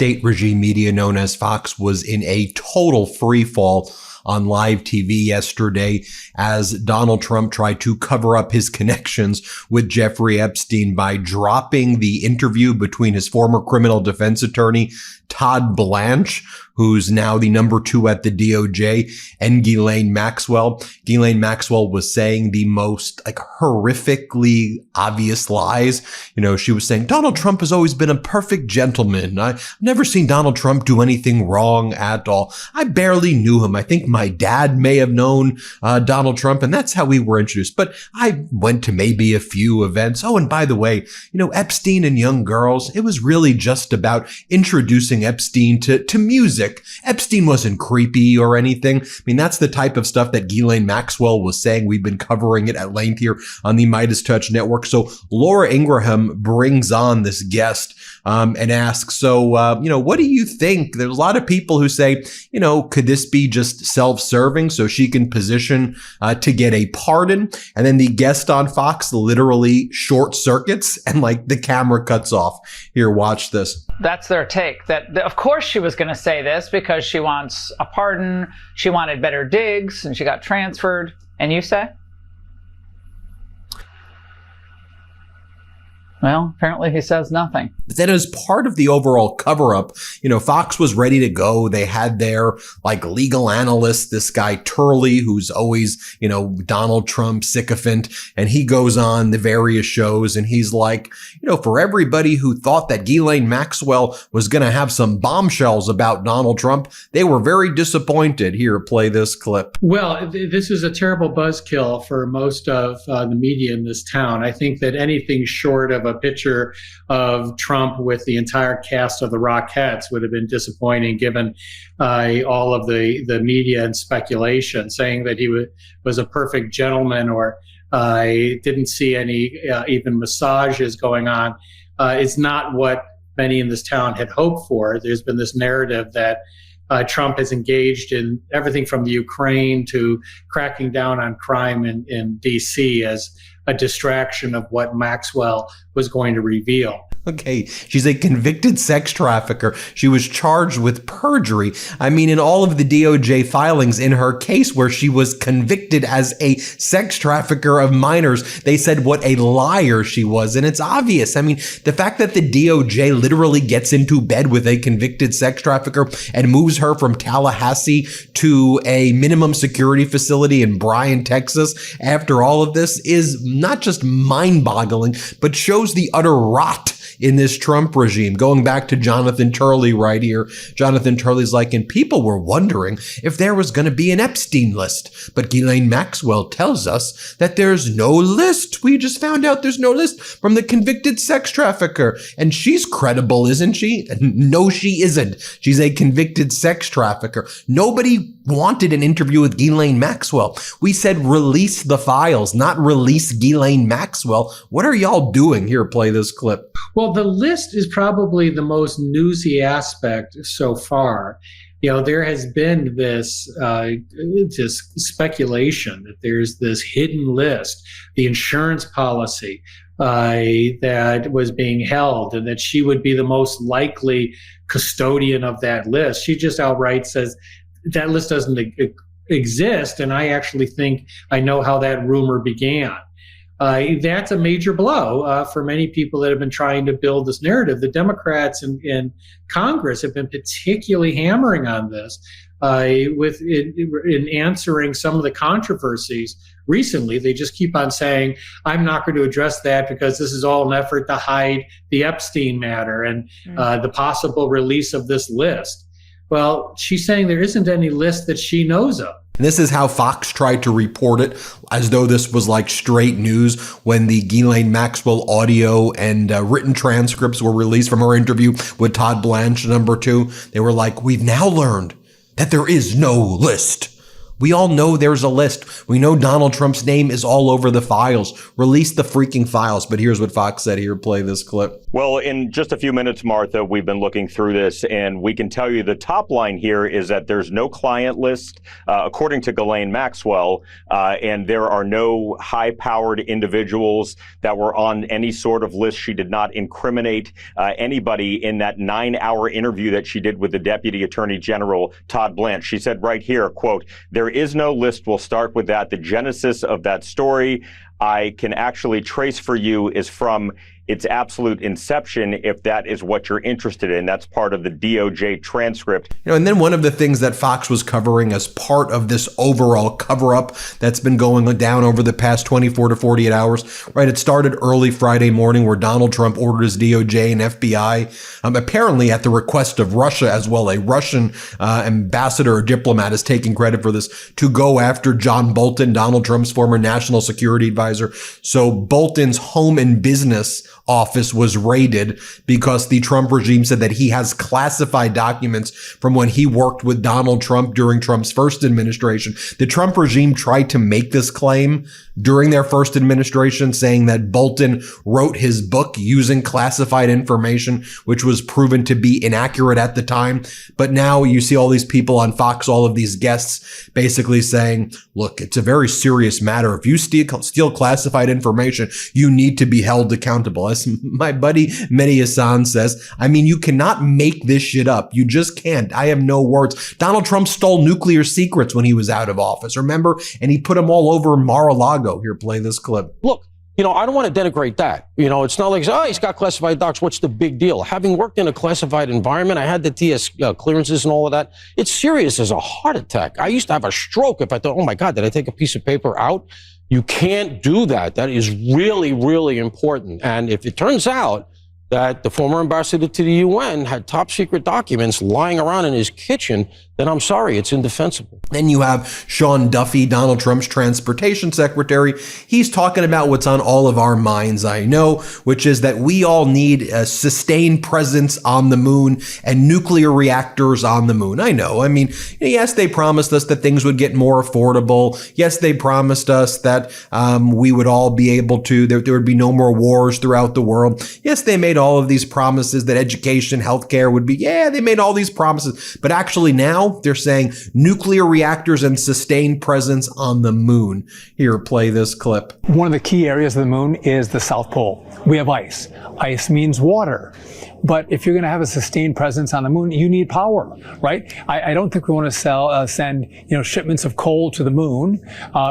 state regime media known as Fox was in a total free fall on live TV yesterday as Donald Trump tried to cover up his connections with Jeffrey Epstein by dropping the interview between his former criminal defense attorney, Todd Blanche, who's now the number 2 at the DOJ, and Ghislaine Maxwell. Ghislaine Maxwell was saying the most horrifically obvious lies. She was saying Donald Trump has always been a perfect gentleman. I've never seen Donald Trump do anything wrong at all. I barely knew him. I think my dad may have known Donald Trump, and that's how we were introduced. But I went to maybe a few events. Oh, and by the way, Epstein and young girls, it was really just about introducing Epstein to music. Epstein wasn't creepy or anything. I mean, that's the type of stuff that Ghislaine Maxwell was saying. We've been covering it at length here on the MeidasTouch network. So Laura Ingraham brings on this guest and asks, so, what do you think? There's a lot of people who say, could this be just self-serving so she can position to get a pardon? And then the guest on Fox literally short circuits and the camera cuts off. Here, watch this. That's their take. That of course she was going to say this because she wants a pardon. She wanted better digs and she got transferred. And you say? Well, apparently he says nothing. But then as part of the overall cover-up, Fox was ready to go. They had their legal analyst, this guy Turley, who's always, Donald Trump sycophant. And he goes on the various shows and he's like, for everybody who thought that Ghislaine Maxwell was going to have some bombshells about Donald Trump, they were very disappointed. Here, play this clip. Well, this is a terrible buzzkill for most of the media in this town. I think that anything short of a picture of Trump with the entire cast of the Rockettes would have been disappointing, given all of the media and speculation saying that he was a perfect gentleman, or I didn't see any even massages going on. It's not what many in this town had hoped for. There's been this narrative that Trump has engaged in everything from the Ukraine to cracking down on crime in D.C. as a distraction of what Maxwell was going to reveal. Okay, she's a convicted sex trafficker. She was charged with perjury. I mean, in all of the DOJ filings in her case where she was convicted as a sex trafficker of minors, they said what a liar she was. And it's obvious. I mean, the fact that the DOJ literally gets into bed with a convicted sex trafficker and moves her from Tallahassee to a minimum security facility in Bryan, Texas, after all of this is not just mind-boggling, but shows the utter rot in this Trump regime. Going back to Jonathan Turley right here. Jonathan Turley's like, and people were wondering if there was going to be an Epstein list. But Ghislaine Maxwell tells us that there's no list. We just found out there's no list from the convicted sex trafficker. And she's credible, isn't she? No, she isn't. She's a convicted sex trafficker. Nobody wanted an interview with Ghislaine Maxwell. We said release the files, not release Ghislaine Maxwell. What are y'all doing? Here, play this clip. Well, the list is probably the most newsy aspect so far. There has been this just speculation that there's this hidden list, the insurance policy that was being held, and that she would be the most likely custodian of that list. She just outright says that list doesn't exist, and I actually think I know how that rumor began. That's a major blow for many people that have been trying to build this narrative. The Democrats in Congress have been particularly hammering on this in answering some of the controversies recently. They just keep on saying, I'm not going to address that because this is all an effort to hide the Epstein matter and the possible release of this list. Well, she's saying there isn't any list that she knows of. And this is how Fox tried to report it, as though this was like straight news when the Ghislaine Maxwell audio and written transcripts were released from her interview with Todd Blanche, number 2. They were like, we've now learned that there is no list. We all know there's a list. We know Donald Trump's name is all over the files. Release the freaking files. But here's what Fox said here. Play this clip. Well, in just a few minutes, Martha, we've been looking through this, and we can tell you the top line here is that there's no client list, according to Ghislaine Maxwell, and there are no high-powered individuals that were on any sort of list. She did not incriminate anybody in that 9-hour interview that she did with the Deputy Attorney General, Todd Blanche. She said right here, quote, "There is no list. We'll start with that. The genesis of that story I can actually trace for you is from its absolute inception, if that is what you're interested in. That's part of the DOJ transcript." And then one of the things that Fox was covering as part of this overall cover-up that's been going down over the past 24 to 48 hours, right? It started early Friday morning where Donald Trump ordered his DOJ and FBI, apparently at the request of Russia as well. A Russian ambassador or diplomat is taking credit for this, to go after John Bolton, Donald Trump's former national security advisor. So Bolton's home and business office was raided because the Trump regime said that he has classified documents from when he worked with Donald Trump during Trump's first administration. The Trump regime tried to make this claim during their first administration, saying that Bolton wrote his book using classified information, which was proven to be inaccurate at the time. But now you see all these people on Fox, all of these guests basically saying, look, it's a very serious matter. If you steal classified information, you need to be held accountable. As my buddy MeidasTouch says, I mean, you cannot make this shit up. You just can't. I have no words. Donald Trump stole nuclear secrets when he was out of office, remember? And he put them all over Mar-a-Lago. Here, play this clip. Look, I don't want to denigrate that. It's not like, oh, he's got classified docs. What's the big deal? Having worked in a classified environment, I had the TS clearances and all of that. It's serious as a heart attack. I used to have a stroke if I thought, oh my God, did I take a piece of paper out? You can't do that. That is really, really important. And if it turns out that the former ambassador to the UN had top secret documents lying around in his kitchen, then I'm sorry, it's indefensible. Then you have Sean Duffy, Donald Trump's transportation secretary. He's talking about what's on all of our minds, I know, which is that we all need a sustained presence on the moon and nuclear reactors on the moon. I know. I mean, yes, they promised us that things would get more affordable. Yes, they promised us that we would all be able to, there would be no more wars throughout the world. Yes, they made all of these promises that education, healthcare would be, they made all these promises. But actually now they're saying nuclear reactors and sustained presence on the moon. Here, play this clip. One of the key areas of the moon is the South Pole. We have ice. Ice means water. But if you're going to have a sustained presence on the moon, you need power, right? I don't think we want to send shipments of coal to the moon.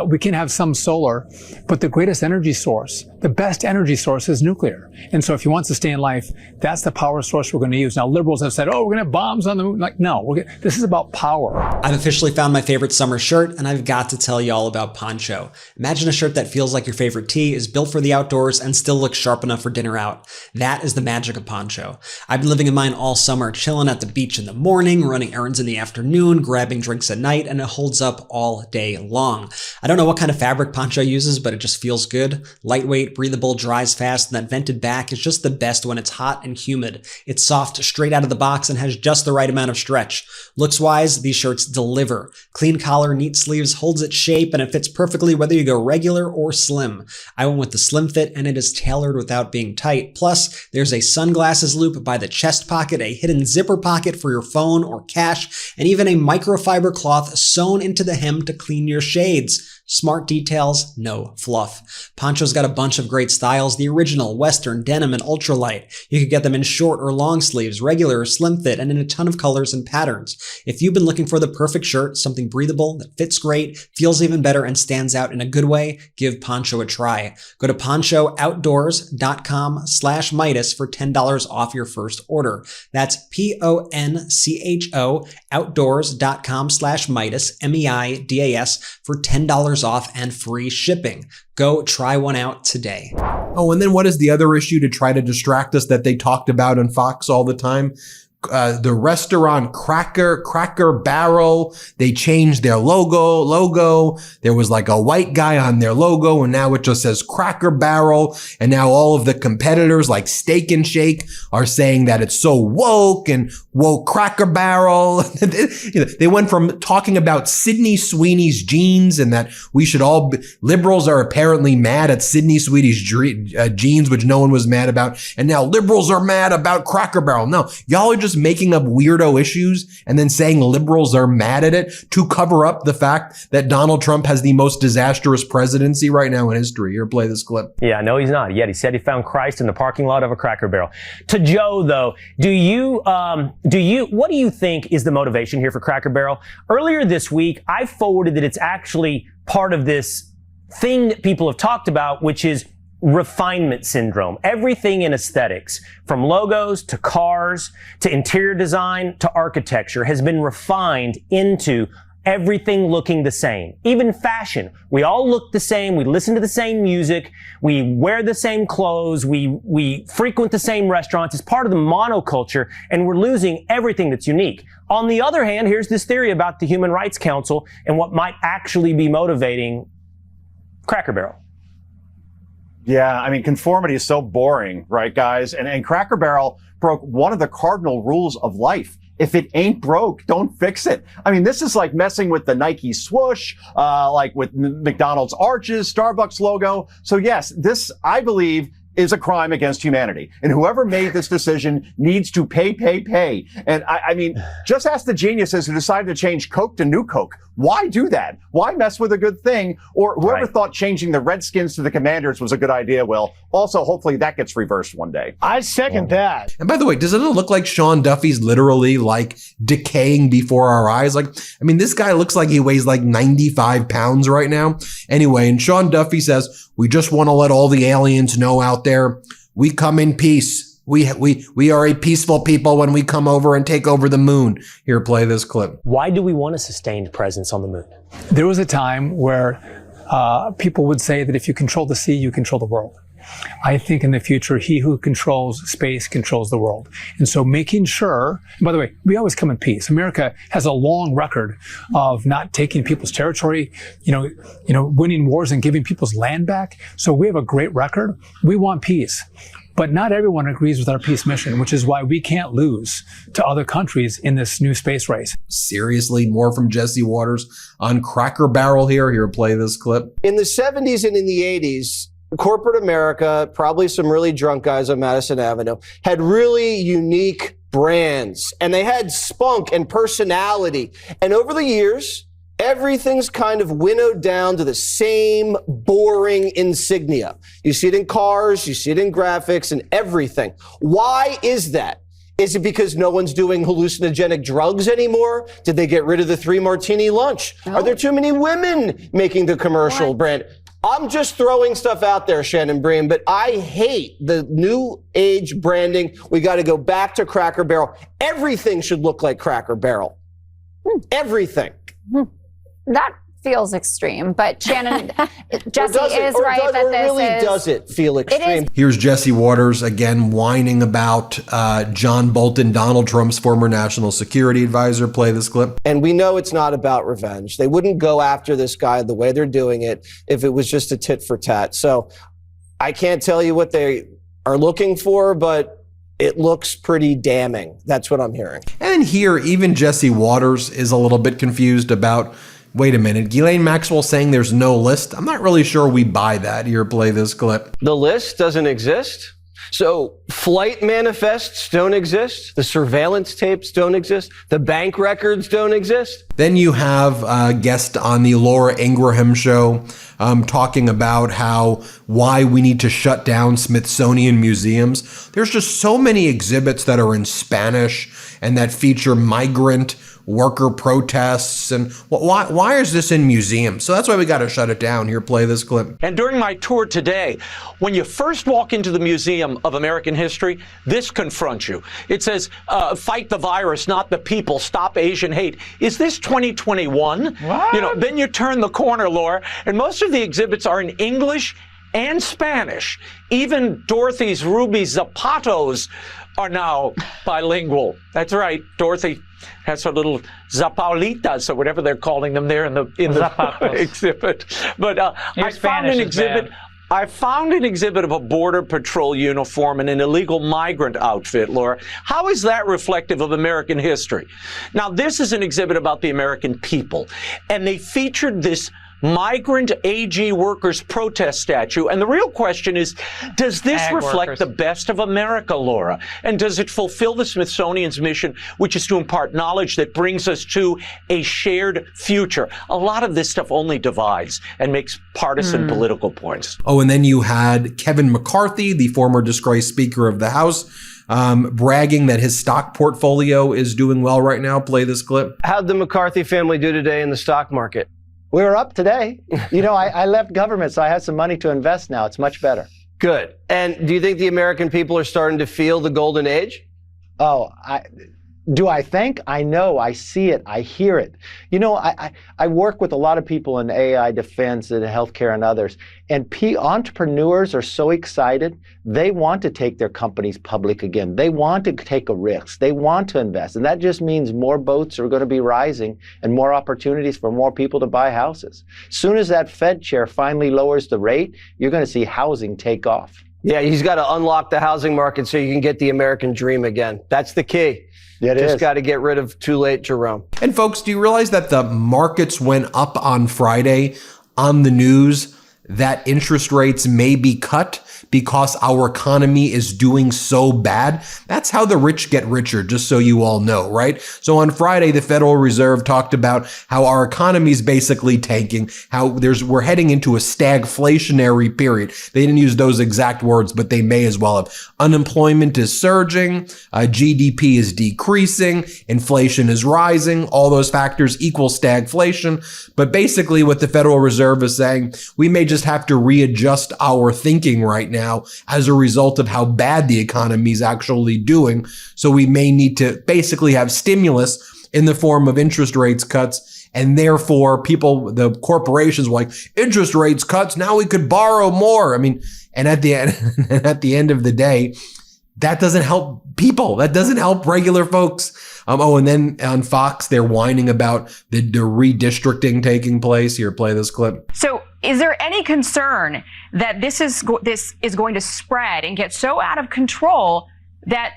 We can have some solar, but the greatest energy source, the best energy source is nuclear. And so if you want sustained life, that's the power source we're going to use. Now, liberals have said, oh, we're going to have bombs on the moon. Like, no, this is about power. I've officially found my favorite summer shirt, and I've got to tell you all about Poncho. Imagine a shirt that feels like your favorite tee, is built for the outdoors, and still looks sharp enough for dinner out. That is the magic of Poncho. I've been living in mine all summer, chilling at the beach in the morning, running errands in the afternoon, grabbing drinks at night, and it holds up all day long. I don't know what kind of fabric Poncho uses, but it just feels good. Lightweight, breathable, dries fast, and that vented back is just the best when it's hot and humid. It's soft straight out of the box and has just the right amount of stretch. Looks-wise, these shirts deliver. Clean collar, neat sleeves, holds its shape, and it fits perfectly whether you go regular or slim. I went with the slim fit, and it is tailored without being tight. Plus, there's a sunglasses loop by the chest pocket, a hidden zipper pocket for your phone or cash, and even a microfiber cloth sewn into the hem to clean your shades. Smart details, no fluff. Poncho's got a bunch of great styles, the original, western, denim, and ultralight. You could get them in short or long sleeves, regular or slim fit, and in a ton of colors and patterns. If you've been looking for the perfect shirt, something breathable that fits great, feels even better, and stands out in a good way, give Poncho a try. Go to ponchooutdoors.com/Meidas for $10 off your first order. That's PONCHO outdoors.com/Meidas, MEIDAS, for $10 off and free shipping. Go try one out today. Oh, and then what is the other issue to try to distract us that they talked about on Fox all the time? the restaurant Cracker Barrel. They changed their logo. There was like a white guy on their logo, and now it just says Cracker Barrel. And now all of the competitors like Steak and Shake are saying that it's so woke and woke Cracker Barrel. They went from talking about Sydney Sweeney's jeans and that we should all liberals are apparently mad at Sydney Sweeney's jeans, which no one was mad about. And now liberals are mad about Cracker Barrel. No, y'all are just making up weirdo issues and then saying liberals are mad at it to cover up the fact that Donald Trump has the most disastrous presidency right now in history. Here, play this clip. Yeah, no, he's not. Yet he said he found Christ in the parking lot of a Cracker Barrel. To Joe, though, what do you think is the motivation here for Cracker Barrel? Earlier this week, I forwarded that it's actually part of this thing that people have talked about, which is refinement syndrome. Everything in aesthetics, from logos to cars to interior design to architecture, has been refined into everything looking the same. Even fashion. We all look the same. We listen to the same music. We wear the same clothes. We frequent the same restaurants. It's part of the monoculture, and we're losing everything that's unique. On the other hand, here's this theory about the Human Rights Council and what might actually be motivating Cracker Barrel. Yeah, I mean, conformity is so boring, right, guys? And Cracker Barrel broke one of the cardinal rules of life. If it ain't broke, don't fix it. I mean, this is like messing with the Nike swoosh, like with McDonald's arches, Starbucks logo. So yes, this, I believe, is a crime against humanity. And whoever made this decision needs to pay. And I mean, just ask the geniuses who decided to change Coke to New Coke. Why do that? Why mess with a good thing? Or whoever thought changing the Redskins to the Commanders was a good idea, Will. Also, hopefully that gets reversed one day. I second that. And by the way, doesn't it look like Sean Duffy's literally like decaying before our eyes? Like, I mean, this guy looks like he weighs like 95 pounds right now. Anyway, and Sean Duffy says, we just want to let all the aliens know out there, we come in peace. We are a peaceful people when we come over and take over the moon. Here, play this clip. Why do we want a sustained presence on the moon? There was a time where people would say that if you control the sea, you control the world. I think in the future, he who controls space controls the world. And so making sure, by the way, we always come in peace. America has a long record of not taking people's territory, winning wars and giving people's land back. So we have a great record. We want peace. But not everyone agrees with our peace mission, which is why we can't lose to other countries in this new space race. Seriously, more from Jesse Waters on Cracker Barrel here. Here, play this clip. In the 70s and in the 80s, corporate America, probably some really drunk guys on Madison Avenue, had really unique brands, and they had spunk and personality. And over the years, everything's kind of winnowed down to the same boring insignia. You see it in cars, you see it in graphics and everything. Why is that? Is it because no one's doing hallucinogenic drugs anymore? Did they get rid of the 3 martini lunch? No. Are there too many women making the commercial brand? I'm just throwing stuff out there, Shannon Bream, but I hate the new age branding. We got to go back to Cracker Barrel. Everything should look like Cracker Barrel. Everything. That feels extreme, but Shannon, Jesse is right that this really does it feel extreme. Here's Jesse Waters again whining about John Bolton, Donald Trump's former national security advisor. Play this clip. And we know it's not about revenge. They wouldn't go after this guy the way they're doing it if it was just a tit for tat. So I can't tell you what they are looking for, but it looks pretty damning. That's what I'm hearing. And here, even Jesse Waters is a little bit confused about, wait a minute, Ghislaine Maxwell saying there's no list? I'm not really sure we buy that. Here, play this clip. The list doesn't exist. So flight manifests don't exist. The surveillance tapes don't exist. The bank records don't exist. Then you have a guest on the Laura Ingraham show talking about why we need to shut down Smithsonian museums. There's just so many exhibits that are in Spanish and that feature migrant worker protests, and why is this in museums? So that's why we got to shut it down. Here, play this clip. And during my tour today, when you first walk into the Museum of American History, this confronts you. It says, fight the virus, not the people, stop Asian hate. Is this 2021? What? Then you turn the corner, Laura, and most of the exhibits are in English and Spanish. Even Dorothy's Ruby Zapatos are now bilingual. That's right. Dorothy has her little Zapaulitas or whatever they're calling them there in the exhibit. But I found an exhibit. I found an exhibit of a Border Patrol uniform and an illegal migrant outfit, Laura. How is that reflective of American history? Now, this is an exhibit about the American people, and they featured this migrant AG workers protest statue. And the real question is, does this reflect the best of America, Laura? And does it fulfill the Smithsonian's mission, which is to impart knowledge that brings us to a shared future? A lot of this stuff only divides and makes partisan political points. Oh, and then you had Kevin McCarthy, the former disgraced Speaker of the House, bragging that his stock portfolio is doing well right now. Play this clip. How'd the McCarthy family do today in the stock market? We were up today. You know, I left government, so I have some money to invest now. It's much better. Good. And do you think the American people are starting to feel the golden age? Oh, do I think? I know. I see it. I hear it. You know, I work with a lot of people in AI defense and healthcare and others, and entrepreneurs are so excited. They want to take their companies public again. They want to take a risk. They want to invest. And that just means more boats are going to be rising and more opportunities for more people to buy houses. Soon as that Fed chair finally lowers the rate, you're going to see housing take off. Yeah, he's got to unlock the housing market so you can get the American dream again. That's the key. Yeah, Just got to get rid of too late, Jerome. And folks, do you realize that the markets went up on Friday on the news that interest rates may be cut because our economy is doing so bad? That's how the rich get richer, just so you all know, right? So on Friday, the Federal Reserve talked about how our economy is basically tanking, how we're heading into a stagflationary period. They didn't use those exact words, but they may as well have. Unemployment is surging, GDP is decreasing, inflation is rising. All those factors equal stagflation. But basically what the Federal Reserve is saying, we may just have to readjust our thinking right now as a result of how bad the economy is actually doing. So we may need to basically have stimulus in the form of interest rates cuts. And therefore people, the corporations were like, interest rates cuts, now we could borrow more. I mean, and at the end of the day, that doesn't help people. That doesn't help regular folks. And then on Fox, they're whining about the redistricting taking place. Here, play this clip. So is there any concern that this is going to spread and get so out of control that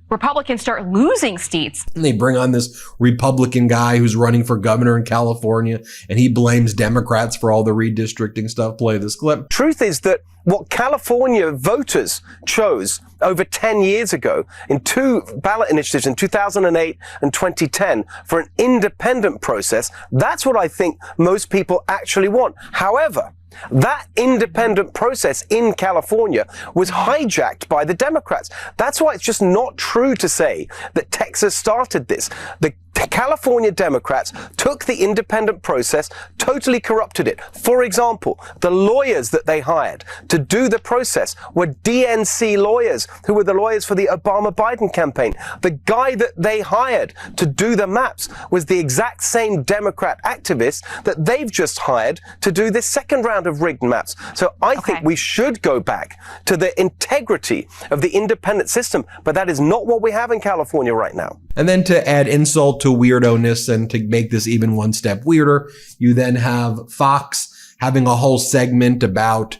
Republicans start losing seats? And they bring on this Republican guy who's running for governor in California, and he blames Democrats for all the redistricting stuff. Play this clip. Truth is that what California voters chose over 10 years ago in two ballot initiatives in 2008 and 2010 for an independent process, that's what I think most people actually want. However, that independent process in California was hijacked by the Democrats. That's why it's just not true to say that Texas started this. The California Democrats took the independent process, totally corrupted it. For example, the lawyers that they hired to do the process were DNC lawyers who were the lawyers for the Obama-Biden campaign. The guy that they hired to do the maps was the exact same Democrat activist that they've just hired to do this second round of rigged maps. So I think we should go back to the integrity of the independent system, but that is not what we have in California right now. And then to add insult to weirdo-ness and to make this even one step weirder, you then have Fox having a whole segment about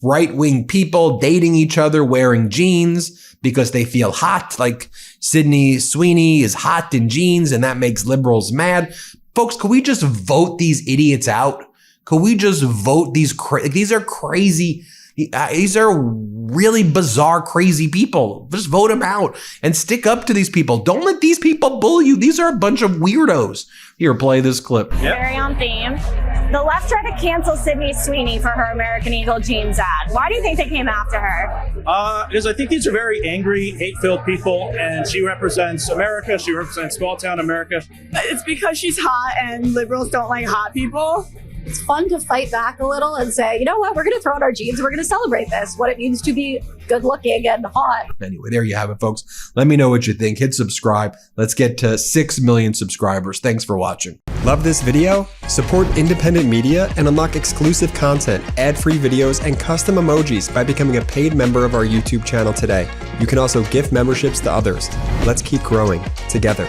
right-wing people dating each other wearing jeans because they feel hot, like Sydney Sweeney is hot in jeans and that makes liberals mad. Folks, could we just vote these idiots out? Could we just vote these are crazy. These are really bizarre, crazy people. Just vote them out and stick up to these people. Don't let these people bully you. These are a bunch of weirdos. Here, play this clip. Very on theme. The left tried to cancel Sydney Sweeney for her American Eagle jeans ad. Why do you think they came after her? Because I think these are very angry, hate-filled people, and she represents America. She represents small-town America. It's because she's hot and liberals don't like hot people. It's fun to fight back a little and say, you know what, we're going to throw out our jeans and we're going to celebrate this, what it means to be good looking and hot. Anyway, there you have it, folks. Let me know what you think. Hit subscribe. Let's get to 6 million subscribers. Thanks for watching. Love this video? Support independent media and unlock exclusive content, ad-free videos, and custom emojis by becoming a paid member of our YouTube channel today. You can also gift memberships to others. Let's keep growing together.